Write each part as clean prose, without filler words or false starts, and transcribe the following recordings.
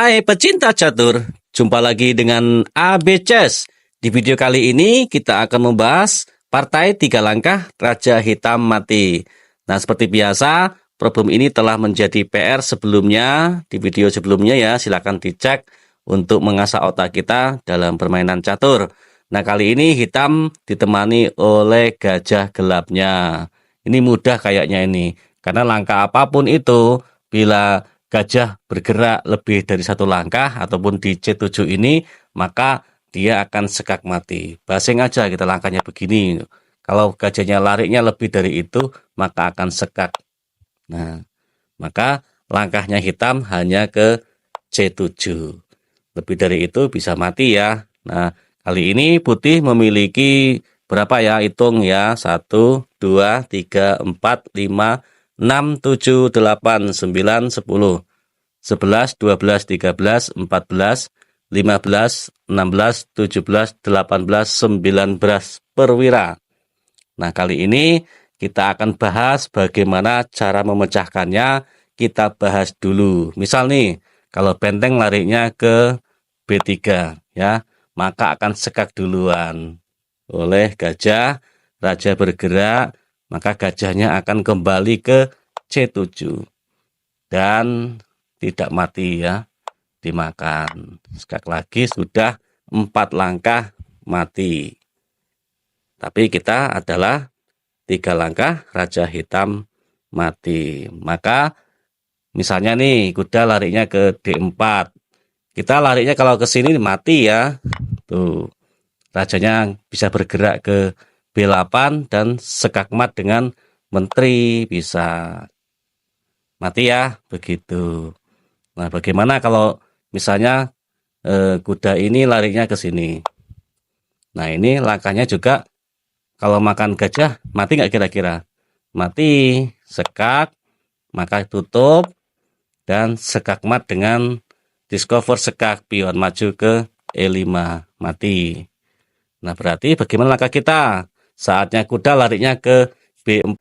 Hai pecinta catur, jumpa lagi dengan AB Chess. Di video kali ini kita akan membahas partai 3 langkah Raja Hitam Mati. Nah, seperti biasa, problem ini telah menjadi PR sebelumnya, di video sebelumnya ya, silakan dicek untuk mengasah otak kita dalam permainan catur. Nah, kali ini hitam ditemani oleh gajah gelapnya. Ini mudah kayaknya ini, karena langkah apapun itu, bila gajah bergerak lebih dari 1 langkah ataupun di C7 ini, maka dia akan sekak mati. Basing aja kita langkahnya begini. Kalau gajahnya larinya lebih dari itu, maka akan sekak. Nah, maka langkahnya hitam hanya ke C7. Lebih dari itu bisa mati ya. Nah, kali ini putih memiliki berapa ya? Hitung ya. 1, 2, 3, 4, 5, 6, 7, 8, 9, 10, 11, 12, 13, 14, 15, 16, 17, 18, 19 perwira. Nah, kali ini kita akan bahas bagaimana cara memecahkannya. Kita bahas dulu. Misal nih, kalau benteng larinya ke B3 ya, maka akan sekak duluan oleh gajah. Raja bergerak, maka gajahnya akan kembali ke C7 dan tidak mati ya, dimakan. Sekak lagi sudah 4 langkah mati. Tapi kita adalah 3 langkah Raja Hitam mati. Maka misalnya nih kuda larinya ke D4. Kita larinya kalau ke sini mati ya. Tuh. Rajanya bisa bergerak ke B8 dan sekak mat dengan menteri bisa mati ya, begitu. Nah, bagaimana kalau misalnya kuda ini larinya ke sini. Nah, ini langkahnya juga kalau makan gajah mati nggak kira-kira? Mati, sekak, maka tutup dan sekak mat dengan discover sekak pion maju ke E5 mati. Nah, berarti bagaimana langkah kita? Saatnya kuda larinya ke B4.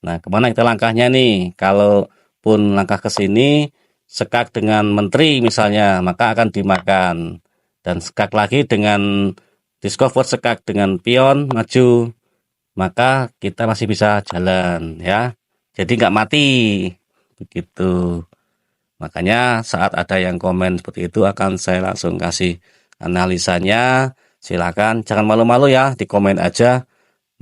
Nah, kemana kita langkahnya nih? Kalaupun langkah ke sini, sekak dengan menteri misalnya, maka akan dimakan. Dan sekak lagi dengan discover sekak dengan pion maju, maka kita masih bisa jalan ya. Jadi nggak mati. Begitu. Makanya saat ada yang komen seperti itu akan saya langsung kasih analisanya. Silakan jangan malu-malu ya, di komen aja.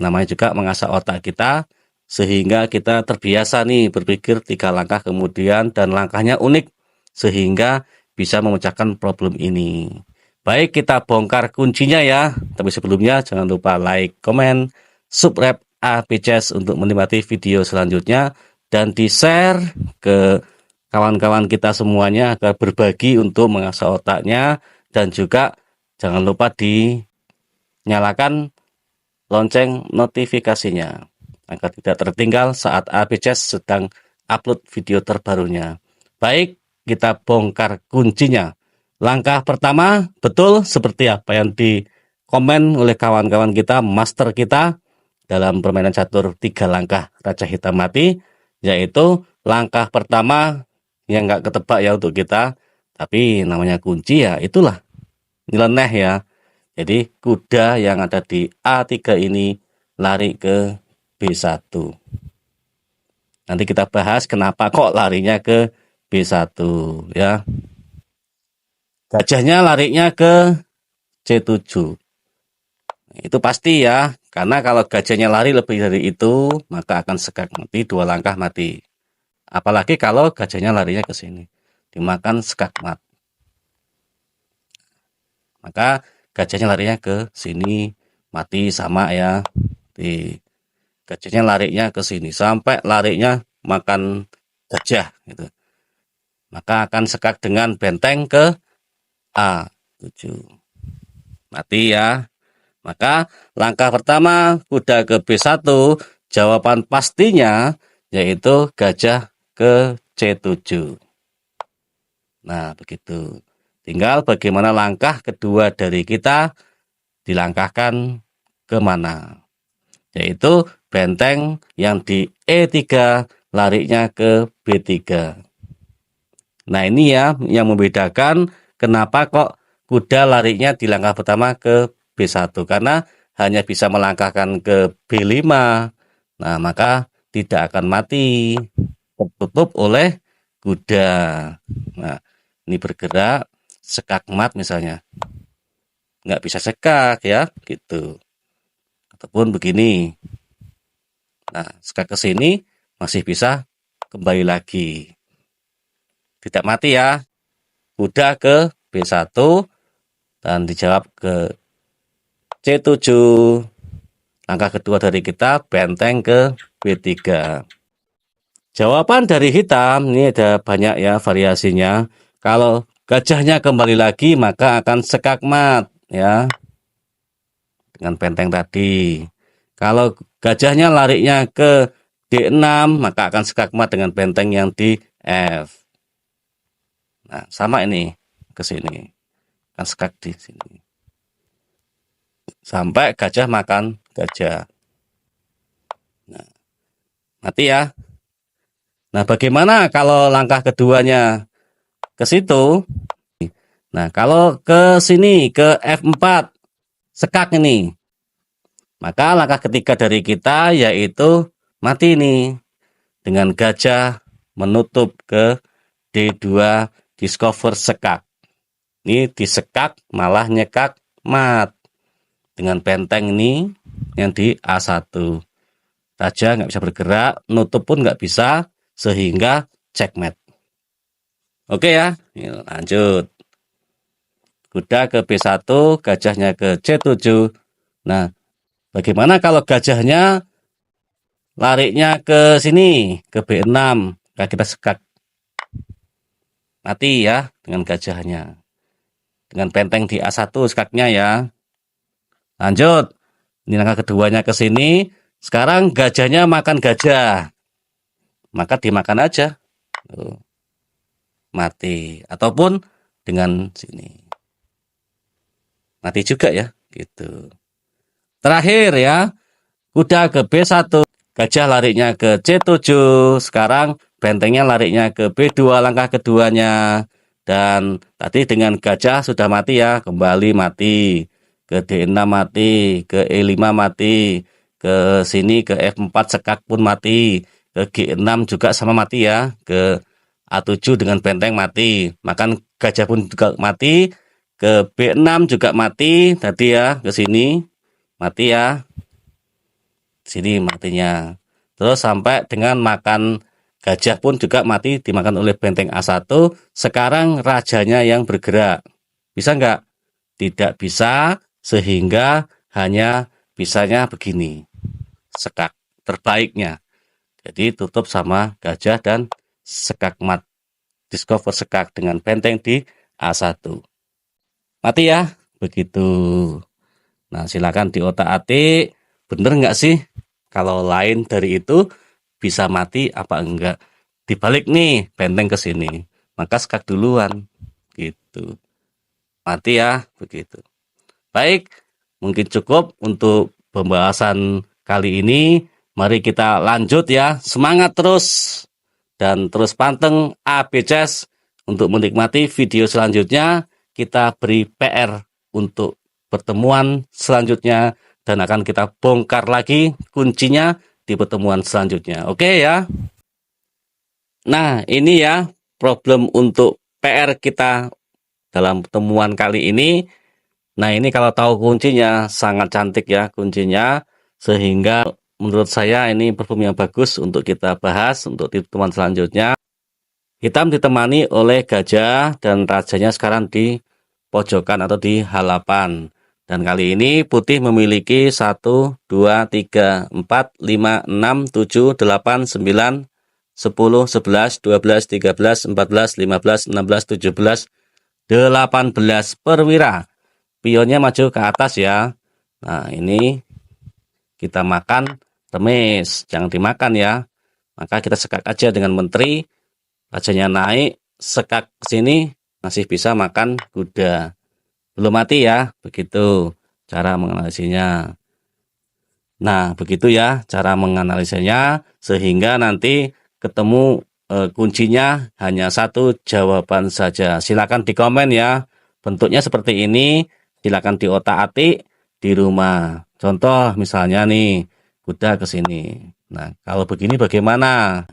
Namanya juga mengasah otak kita sehingga kita terbiasa nih berpikir 3 langkah kemudian dan langkahnya unik sehingga bisa memecahkan problem ini. Baik, kita bongkar kuncinya ya. Tapi sebelumnya jangan lupa like, komen, subscribe AB Chess untuk menikmati video selanjutnya dan di-share ke kawan-kawan kita semuanya agar berbagi untuk mengasah otaknya, dan juga jangan lupa dinyalakan lonceng notifikasinya agar tidak tertinggal saat AB Chess sedang upload video terbarunya. Baik, kita bongkar kuncinya. Langkah pertama betul seperti apa yang dikomen oleh kawan-kawan kita, master kita dalam permainan catur 3 langkah Raja Hitam Mati, yaitu langkah pertama yang nggak ketebak ya untuk kita, tapi namanya kunci ya itulah, nyeleneh ya. Jadi kuda yang ada di A3 ini lari ke B1. Nanti kita bahas kenapa kok larinya ke B1 ya. Gajahnya larinya ke C7. Itu pasti ya, karena kalau gajahnya lari lebih dari itu, maka akan sekak mati 2 langkah mati. Apalagi kalau gajahnya larinya ke sini, dimakan sekak mat. Maka gajahnya larinya ke sini, mati sama ya. Gajahnya larinya ke sini sampai larinya makan gajah gitu. Maka akan sekak dengan benteng ke A7. Mati ya. Maka langkah pertama kuda ke B1, jawaban pastinya yaitu gajah ke C7. Nah, begitu. Tinggal bagaimana langkah kedua dari kita dilangkahkan kemana. Yaitu benteng yang di E3 larinya ke B3. Nah, ini ya yang membedakan kenapa kok kuda larinya di langkah pertama ke B1, karena hanya bisa melangkahkan ke B5. Nah, maka tidak akan mati, tertutup oleh kuda. Nah, ini bergerak sekakmat misalnya, nggak bisa sekak ya, gitu. Ataupun begini. Nah, sekak ke sini masih bisa kembali lagi. Tidak mati ya. Kuda ke B1 dan dijawab ke C7. Langkah kedua dari kita benteng ke B3. Jawaban dari hitam ini ada banyak ya variasinya. Kalau gajahnya kembali lagi maka akan sekakmat ya dengan benteng tadi. Kalau gajahnya larinya ke D6 maka akan sekakmat dengan benteng yang di F. Nah, sama ini ke sini. Kan sekak di sini. Sampai gajah makan gajah. Nah, mati ya. Nah, bagaimana kalau langkah keduanya ke situ? Nah, kalau ke sini, ke F4, sekak ini. Maka langkah ketiga dari kita yaitu mati nih. Dengan gajah menutup ke D2, discover sekak. Ini disekak, malah nyekak, mat. Dengan benteng ini yang di A1. Raja nggak bisa bergerak, nutup pun nggak bisa, sehingga checkmate. Oke ya, lanjut. Kuda ke B1, gajahnya ke C7. Nah, bagaimana kalau gajahnya larinya ke sini, ke B6? Nah, kita sekak. Mati ya dengan gajahnya. Dengan benteng di A1 sekaknya ya. Lanjut. Ini langkah keduanya ke sini. Sekarang gajahnya makan gajah. Maka dimakan aja. Mati. Ataupun dengan sini. Mati juga ya. Gitu. Terakhir ya. Kuda ke B1. Gajah larinya ke C7. Sekarang bentengnya larinya ke B2 langkah keduanya. Dan tadi dengan gajah sudah mati ya. Kembali mati. Ke D6 mati. Ke E5 mati. Ke sini ke F4 sekak pun mati. Ke G6 juga sama mati ya. Ke A7 dengan benteng mati. Makan gajah pun juga mati. Ke B6 juga mati. Tadi ya ke sini mati ya. Sini matinya. Terus sampai dengan makan gajah pun juga mati dimakan oleh benteng A1. Sekarang rajanya yang bergerak. Bisa nggak? Tidak bisa, sehingga hanya bisanya begini. Sekak terbaiknya. Jadi tutup sama gajah dan sekak mat. Discover sekak dengan benteng di A1. Mati ya? Begitu. Nah, silakan diotak-atik. Bener nggak sih? Kalau lain dari itu bisa mati apa enggak? Dibalik nih benteng ke sini, maka sekak duluan. Gitu. Mati ya, begitu. Baik, mungkin cukup untuk pembahasan kali ini. Mari kita lanjut ya. Semangat terus dan terus panteng ABCS untuk menikmati video selanjutnya. Kita beri PR untuk pertemuan selanjutnya dan akan kita bongkar lagi kuncinya di pertemuan selanjutnya. Oke ya. Nah, ini ya problem untuk PR kita dalam pertemuan kali ini. Nah, ini kalau tahu kuncinya sangat cantik ya kuncinya, sehingga menurut saya ini perform yang bagus untuk kita bahas untuk di pertemuan selanjutnya. Hitam ditemani oleh gajah dan rajanya sekarang di pojokan atau di halapan. Dan kali ini putih memiliki 1, 2, 3, 4, 5, 6, 7, 8, 9, 10, 11, 12, 13, 14, 15, 16, 17, 18 perwira. Pionnya maju ke atas ya. Nah, ini kita makan remis, jangan dimakan ya. Maka kita sekak aja dengan menteri. Rajanya naik, sekak ke sini masih bisa makan kuda. Belum mati ya, begitu cara menganalisanya. Nah, begitu ya cara menganalisanya sehingga nanti ketemu kuncinya hanya satu jawaban saja. Silakan di komen ya. Bentuknya seperti ini, silakan diotak-atik di rumah. Contoh misalnya nih, kuda ke sini. Nah, kalau begini bagaimana?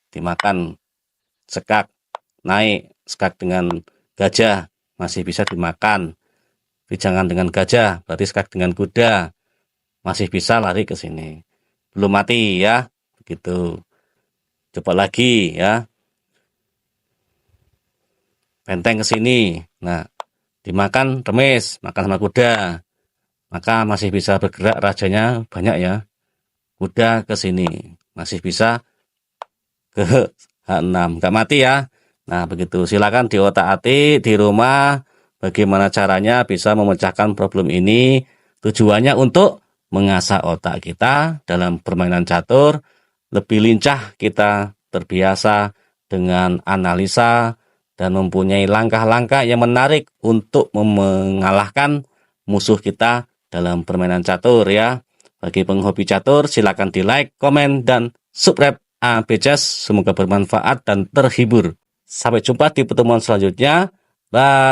Dimakan sekak, naik, sekak dengan gajah, masih bisa dimakan. Jangan dengan gajah, berarti sekak dengan kuda, masih bisa lari ke sini. Belum mati ya, begitu. Coba lagi ya, benteng ke sini. Nah, dimakan remis, makan sama kuda. Maka masih bisa bergerak rajanya banyak ya. Kuda ke sini, masih bisa ke H6, nggak mati ya. Nah, begitu. Silakan diotak-atik di rumah bagaimana caranya bisa memecahkan problem ini. Tujuannya untuk mengasah otak kita dalam permainan catur, lebih lincah kita terbiasa dengan analisa dan mempunyai langkah-langkah yang menarik untuk mengalahkan musuh kita dalam permainan catur ya. Bagi penghobi catur, silakan di like, komen, dan subscribe ABCS. Semoga bermanfaat dan terhibur. Sampai jumpa di pertemuan selanjutnya. Bye.